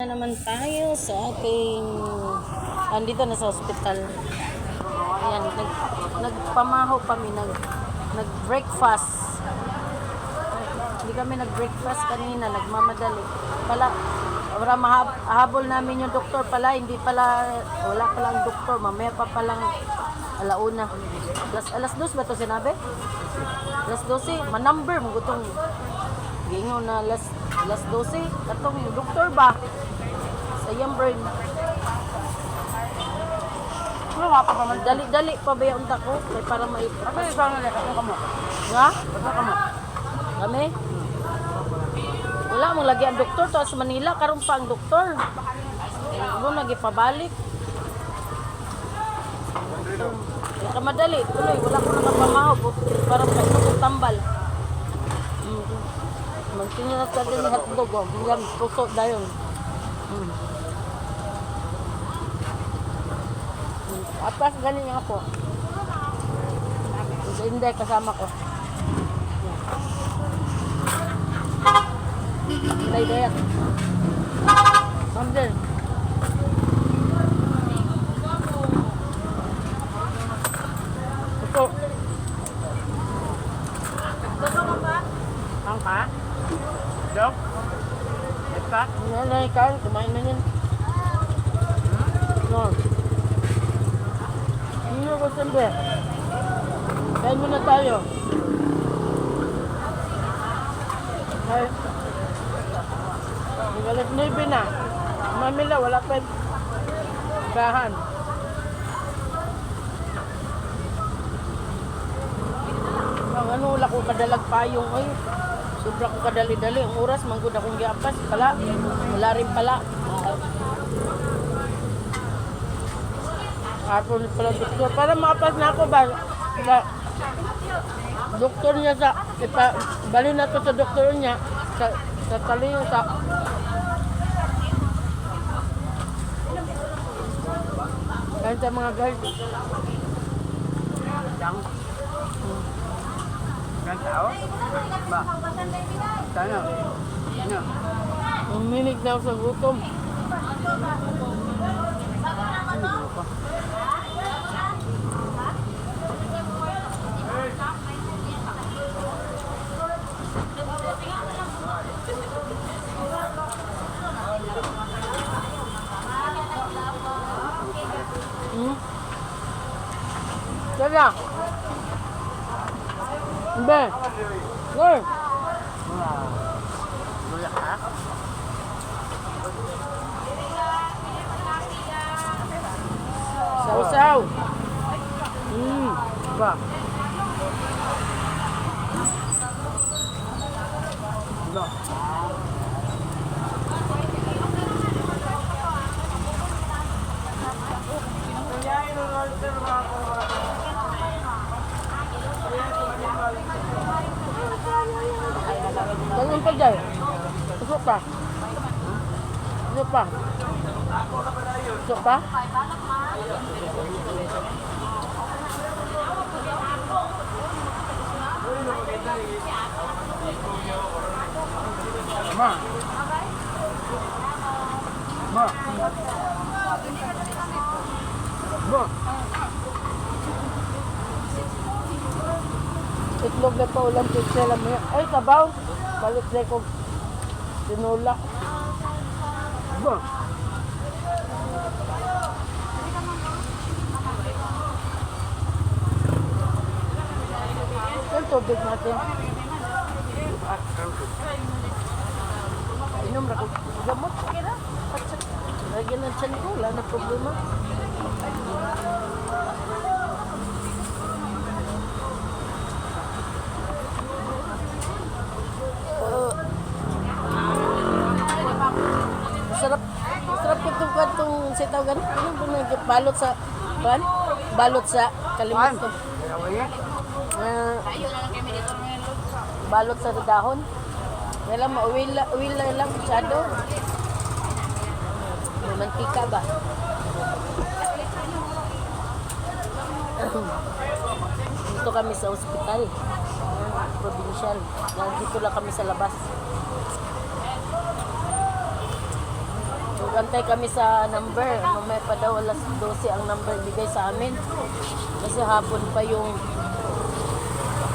Na naman tayo sa ating andito na sa ospital. Ayan, nagpamaho kami, nag-breakfast. Hindi kami nag-breakfast kanina, nagmamadali. Para mahabol namin yung doktor pala, wala pala ang doktor, mamaya pa palang alauna. Alas 2 ba ito sinabi? Alas 12, manumber mo gutong gingon na alas 12, katong doktor ba? Sayang brain. Dali pa ba yung ko? Kaya para may... Ano yung sana lang? Ano ka mo? Nga? Ano ka mo? Kami? Wala mong lagi ang doktor to sa Manila. Karoon pa ang doktor. Huwag nagipabalik. Wala ka madali. Tuloy, wala ko nakapamahaw. Parang kayo kong tambal. Magtinira sa din ni hotdog. Hanggang puso dayon. Apas galing nga po. Hindi kasama ko. Hindi dayat. Samdel. Ito. Ito ba? Ang ka? Dok? Ito? Nanay ka, kumain na yun. No. Hindi ko sabi. Kain muna tayo. Ay. Alas 9 na. Mamila, wala pa yung bahan. Ano, wala ko kadalag payong. Ay, sobra ko kadali-dali. Ang oras, manggod akong giapas. Wala rin pala. Hapon pala doktor. Para maapas na ako ba? Doktor niya bali na to sa doktor niya. Sa taliyo sa... Kahit sa mga guard. Gan tao? Ba? Sana? Ano? Uminig na ako sa gutom. Kaya. Be. Go. Luya ka? Sausaw. Ba? Ba? Ganun pa dyan. Usok pa. Usok pa. Usok pa. Ma? Ma? Ma? Itlog na pa ulam pizza lang mo. Ay, sabaw. Balik na ko. Tinula. Ba? Yung tubig natin. Inom na ko. Gamot. Kira. Lagyan ng tiyan ko. Wala na problema. Sarap itong kwentong sitaw ganun. Ano ba balot sa ban? Balot sa kalimutan ko. Balot sa dahon. Kaya lang, uwil lang masyado. May mantika ba? Dito kami sa ospital. Provincial. Dito lang kami sa labas. Nag-antay kami sa number. Mamaya pa daw alas 12 ang number bigay sa amin. Kasi hapon pa yung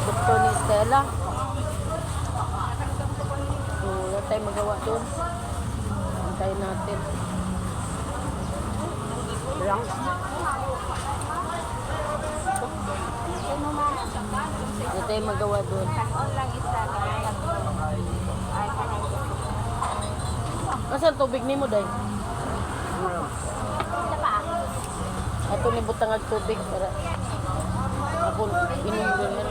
doktor ni Stella. So, wala tayong magawa doon. Antayin natin. Lang. Wala tayong magawa doon. Nasaan tubig ni mo, Day? Ato ni butang ang tubig para ako inom din yan.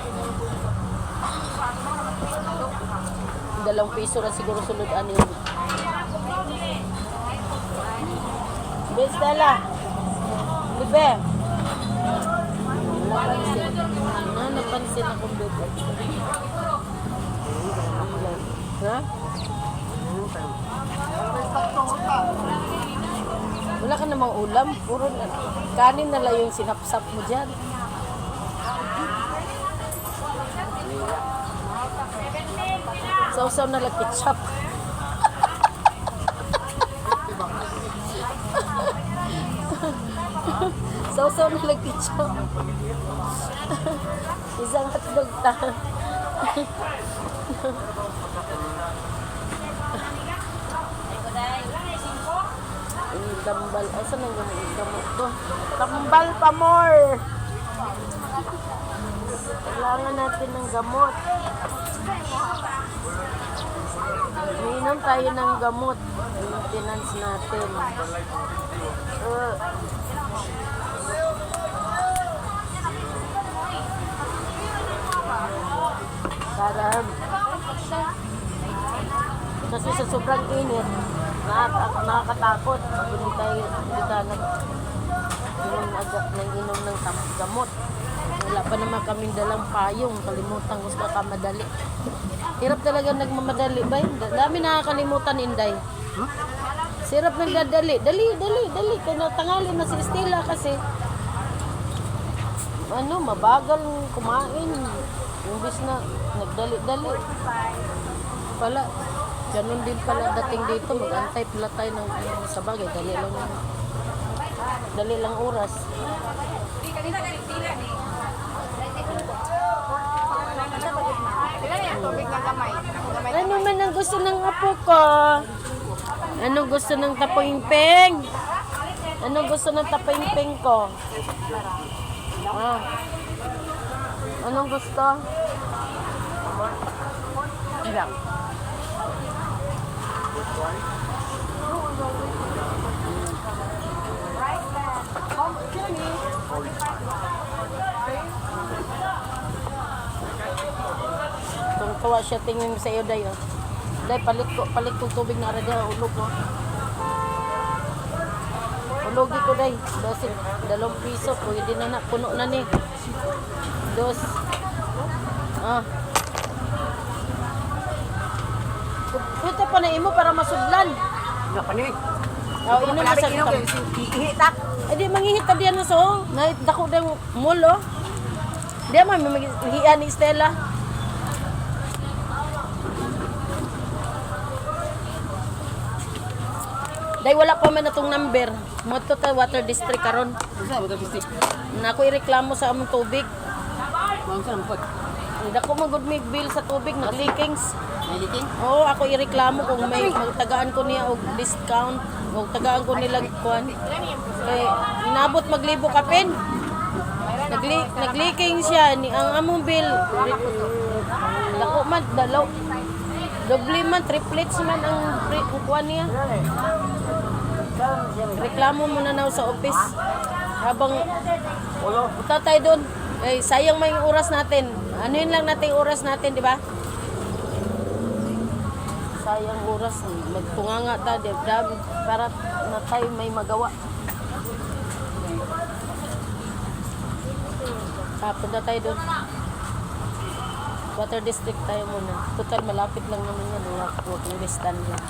2 piso na siguro sulod ani. Bes Stella. Bebe. Napansin. Napansin akong bebe. Ha? Wala ka namang ulam. Puro na. Kanin na lang yung sinapsap mo dyan. Sausaw na lang ketchup. Sausaw na lang ketchup. Isang hotdog ta. Yung gambal. Ay, saan ang gamot to? Tambal pa more! Kailangan natin ng gamot. Iinom tayo ng gamot. Maintenance natin. Para kasi sa sobrang init, nakakatakot. Pag hindi ka inom ng gamot. Wala pa naman kaming dalang payong. Kalimutan ko sa kamadali. Hirap talaga nagmamadali ba? Dami nakakalimutan, Inday. Sirap nagdadali. Dali. Tangali na si Stella kasi mabagal kumain. Imbis na nagdali-dali. Pala, ganun din pala dating dito. Mag-antay pala tayo ng sa bagay. Dali lang oras. Ano man ang gusto ng apo ko? Ano gusto ng tapoying-peng? Ano gusto ng tapoying-peng ko? Anong gusto? Ilang. Tuwa siya tingin sa iyo, Day. Day, palit ko tubig na radya, ulog mo. Ulogi ko, Day. 2 piso, pwede na puno na ni. 2. Puta pa na imo para masudlan. Nga pa ni. Inom na sa Ihita. Eh di manghihita diyan na so. Dako dang mulo. Di man maghian ni Stella. Dahil wala pa man natong number. Moto ta water district karon. Sa water district. Na ako ireklamo sa among tubig. Mangsa nampot. Dako man good mig bill sa tubig nag-leakings. May leaking? Oo, ako ireklamo kung may magtagaan ko niya og discount, og tagaan ko nila kuan. Kay inabot maglibo kapin. Nag-leaking siya ni ang among bill. Dako man dalaw. Doble man, triplets man ang kuan niya. Reklamo mo na daw sa office. Habang punta tayo doon. Eh, sayang may oras natin. Ano yun lang natin oras natin, di ba? Sayang oras. Magtunganga tayo. Para na tayo may magawa. Punta tayo doon. Water district tayo muna. Total malapit lang naman yan. Walking distance lang.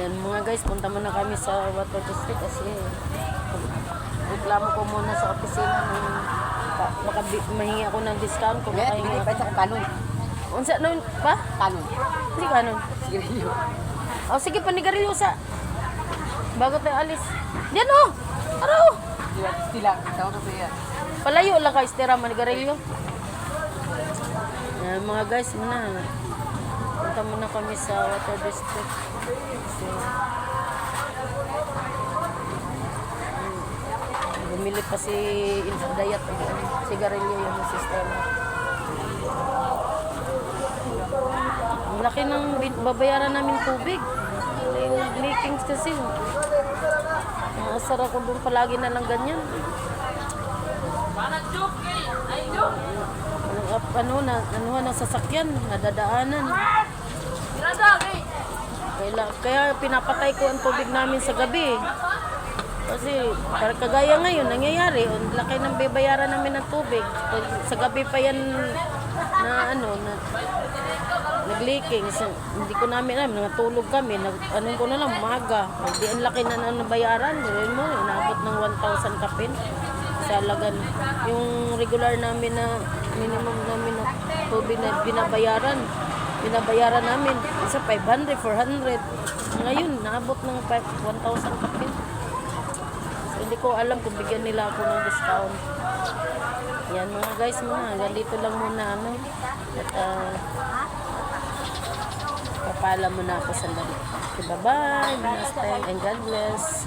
Yan mga guys, punta muna kami sa water district kasi reklamo ko muna sa opisina baka mahingi ako ng discount kung makahingi ako. Sa kanon. Unsa nun pa? Kanon. Sige kanon. Sige. O sige, panigarilyo sa. bago tayo alis. Diyan oh! Araw! Sila, tawag ko siya. Palayo lang ka, Estera Manigarillo. Yan mga guys, punta muna kami sa Water District. So, bumili pa si Dayat, sigarilyo yung sister. Ang laki ng babayaran namin tubig. Yung leakings kasi. Asar ako doon palagi na lang ganyan. Ang sasakyan, nadadaanan. Kaya pinapatay ko ang tubig namin sa gabi. Kasi para kagaya ngayon, nangyayari, ang laki ng babayaran namin ng tubig. Sa gabi pa yan na nag-leaking. So, hindi ko namin alam, natulog kami, ko na lang, umaga. Hindi ang laki na nabayaran. Gawin mo, inabot ng 1,000 kapin sa lagan. Yung regular namin na minimum namin na tubig na binabayaran namin. Isa 500, 400. Ngayon, naabot ng 1,000 kapin. So, hindi ko alam kung bigyan nila ako ng discount. Yan mga guys, hanggang dito lang muna at papala muna ako sandali. Okay, bye-bye, namaste, and God bless.